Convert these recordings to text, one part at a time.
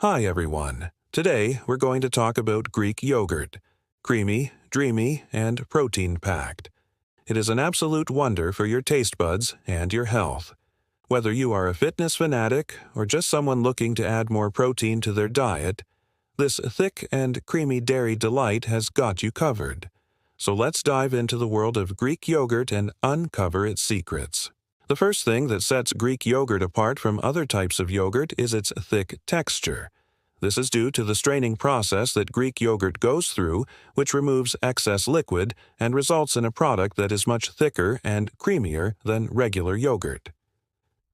Hi everyone. Today we're going to talk about Greek yogurt. Creamy, dreamy, and protein-packed. It is an absolute wonder for your taste buds and your health. Whether you are a fitness fanatic or just someone looking to add more protein to their diet, this thick and creamy dairy delight has got you covered. So let's dive into the world of Greek yogurt and uncover its secrets. The first thing that sets Greek yogurt apart from other types of yogurt is its thick texture. This is due to the straining process that Greek yogurt goes through, which removes excess liquid and results in a product that is much thicker and creamier than regular yogurt.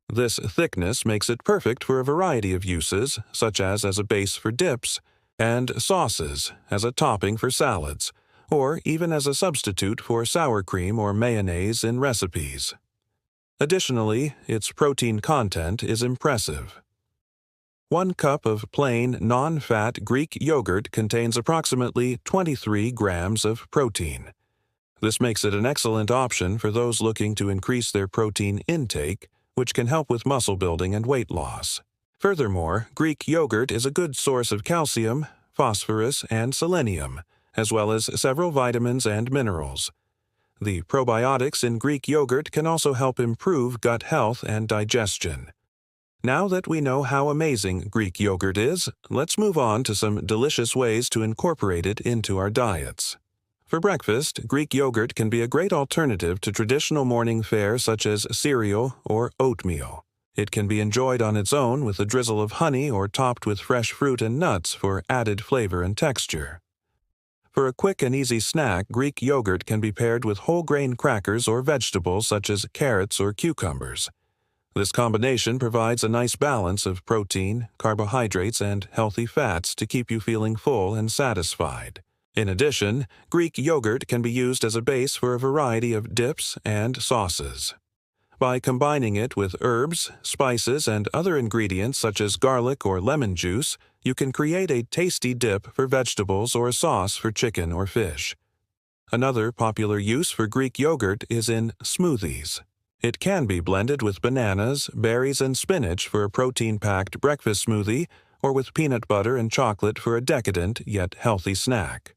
This thickness makes it perfect for a variety of uses, such as a base for dips, and sauces, as a topping for salads, or even as a substitute for sour cream or mayonnaise in recipes. Additionally, its protein content is impressive. 1 cup of plain, non-fat Greek yogurt contains approximately 23 grams of protein. This makes it an excellent option for those looking to increase their protein intake, which can help with muscle building and weight loss. Furthermore, Greek yogurt is a good source of calcium, phosphorus, and selenium, as well as several vitamins and minerals. The probiotics in Greek yogurt can also help improve gut health and digestion. Now that we know how amazing Greek yogurt is, let's move on to some delicious ways to incorporate it into our diets. For breakfast, Greek yogurt can be a great alternative to traditional morning fare such as cereal or oatmeal. It can be enjoyed on its own with a drizzle of honey or topped with fresh fruit and nuts for added flavor and texture. For a quick and easy snack, Greek yogurt can be paired with whole grain crackers or vegetables such as carrots or cucumbers. This combination provides a nice balance of protein, carbohydrates, and healthy fats to keep you feeling full and satisfied. In addition, Greek yogurt can be used as a base for a variety of dips and sauces. By combining it with herbs, spices, and other ingredients such as garlic or lemon juice, you can create a tasty dip for vegetables or a sauce for chicken or fish. Another popular use for Greek yogurt is in smoothies. It can be blended with bananas, berries, and spinach for a protein-packed breakfast smoothie, or with peanut butter and chocolate for a decadent yet healthy snack.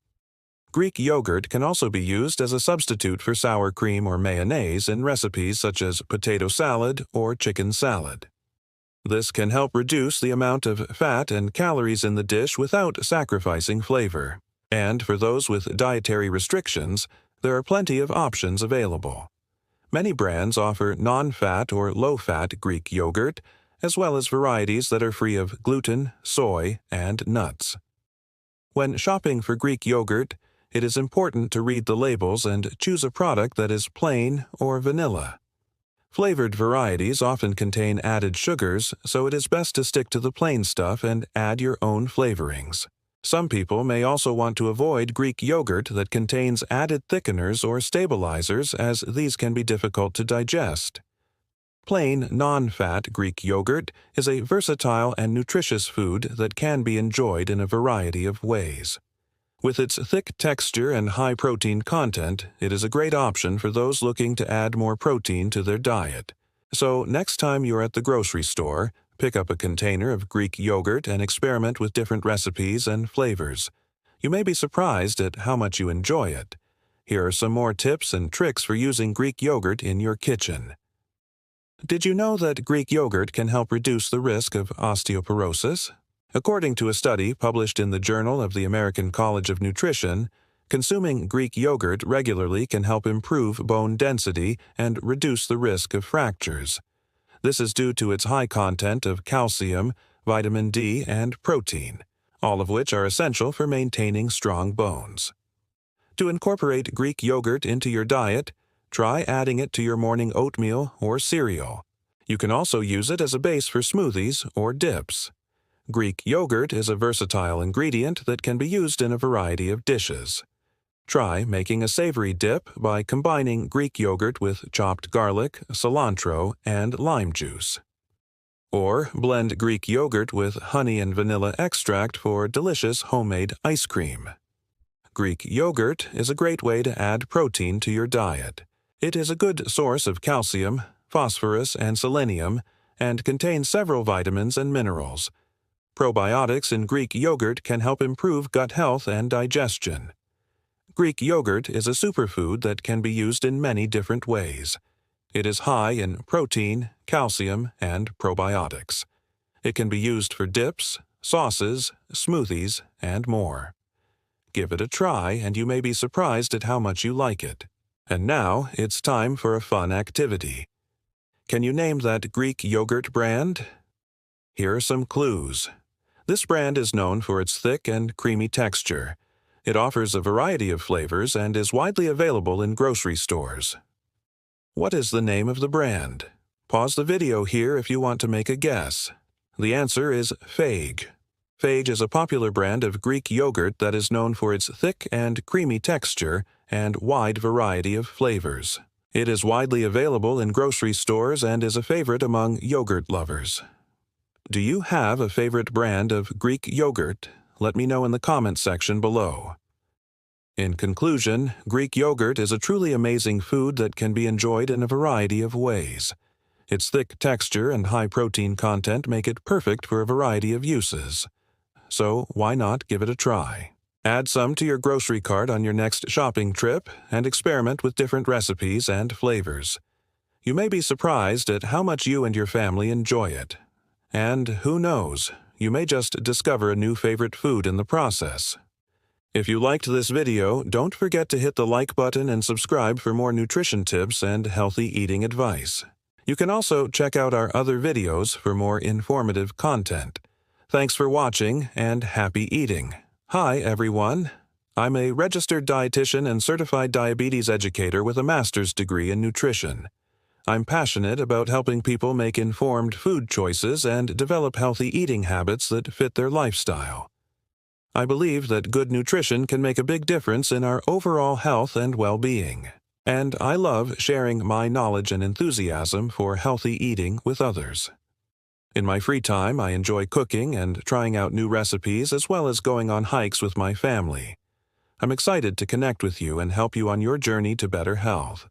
Greek yogurt can also be used as a substitute for sour cream or mayonnaise in recipes such as potato salad or chicken salad. This can help reduce the amount of fat and calories in the dish without sacrificing flavor. And for those with dietary restrictions, there are plenty of options available. Many brands offer non-fat or low-fat Greek yogurt, as well as varieties that are free of gluten, soy, and nuts. When shopping for Greek yogurt, it is important to read the labels and choose a product that is plain or vanilla. Flavored varieties often contain added sugars, so it is best to stick to the plain stuff and add your own flavorings. Some people may also want to avoid Greek yogurt that contains added thickeners or stabilizers, as these can be difficult to digest. Plain, non-fat Greek yogurt is a versatile and nutritious food that can be enjoyed in a variety of ways. With its thick texture and high protein content, it is a great option for those looking to add more protein to their diet. So next time you're at the grocery store, pick up a container of Greek yogurt and experiment with different recipes and flavors. You may be surprised at how much you enjoy it. Here are some more tips and tricks for using Greek yogurt in your kitchen. Did you know that Greek yogurt can help reduce the risk of osteoporosis? According to a study published in the Journal of the American College of Nutrition, consuming Greek yogurt regularly can help improve bone density and reduce the risk of fractures. This is due to its high content of calcium, vitamin D, and protein, all of which are essential for maintaining strong bones. To incorporate Greek yogurt into your diet, try adding it to your morning oatmeal or cereal. You can also use it as a base for smoothies or dips. Greek yogurt is a versatile ingredient that can be used in a variety of dishes. Try making a savory dip by combining Greek yogurt with chopped garlic, cilantro, and lime juice. Or blend Greek yogurt with honey and vanilla extract for delicious homemade ice cream. Greek yogurt is a great way to add protein to your diet. It is a good source of calcium, phosphorus, and selenium, and contains several vitamins and minerals. Probiotics in Greek yogurt can help improve gut health and digestion. Greek yogurt is a superfood that can be used in many different ways. It is high in protein, calcium, and probiotics. It can be used for dips, sauces, smoothies, and more. Give it a try and you may be surprised at how much you like it. And now it's time for a fun activity. Can you name that Greek yogurt brand? Here are some clues. This brand is known for its thick and creamy texture. It offers a variety of flavors and is widely available in grocery stores. What is the name of the brand? Pause the video here if you want to make a guess. The answer is Fage. Fage is a popular brand of Greek yogurt that is known for its thick and creamy texture and wide variety of flavors. It is widely available in grocery stores and is a favorite among yogurt lovers. Do you have a favorite brand of Greek yogurt? Let me know in the comments section below. In conclusion, Greek yogurt is a truly amazing food that can be enjoyed in a variety of ways. Its thick texture and high protein content make it perfect for a variety of uses. So why not give it a try? Add some to your grocery cart on your next shopping trip and experiment with different recipes and flavors. You may be surprised at how much you and your family enjoy it. And who knows, you may just discover a new favorite food in the process. If you liked this video, don't forget to hit the like button and subscribe for more nutrition tips and healthy eating advice. You can also check out our other videos for more informative content. Thanks for watching and happy eating. Hi everyone. I'm a registered dietitian and certified diabetes educator with a master's degree in nutrition. I'm passionate about helping people make informed food choices and develop healthy eating habits that fit their lifestyle. I believe that good nutrition can make a big difference in our overall health and well-being. And I love sharing my knowledge and enthusiasm for healthy eating with others. In my free time, I enjoy cooking and trying out new recipes as well as going on hikes with my family. I'm excited to connect with you and help you on your journey to better health.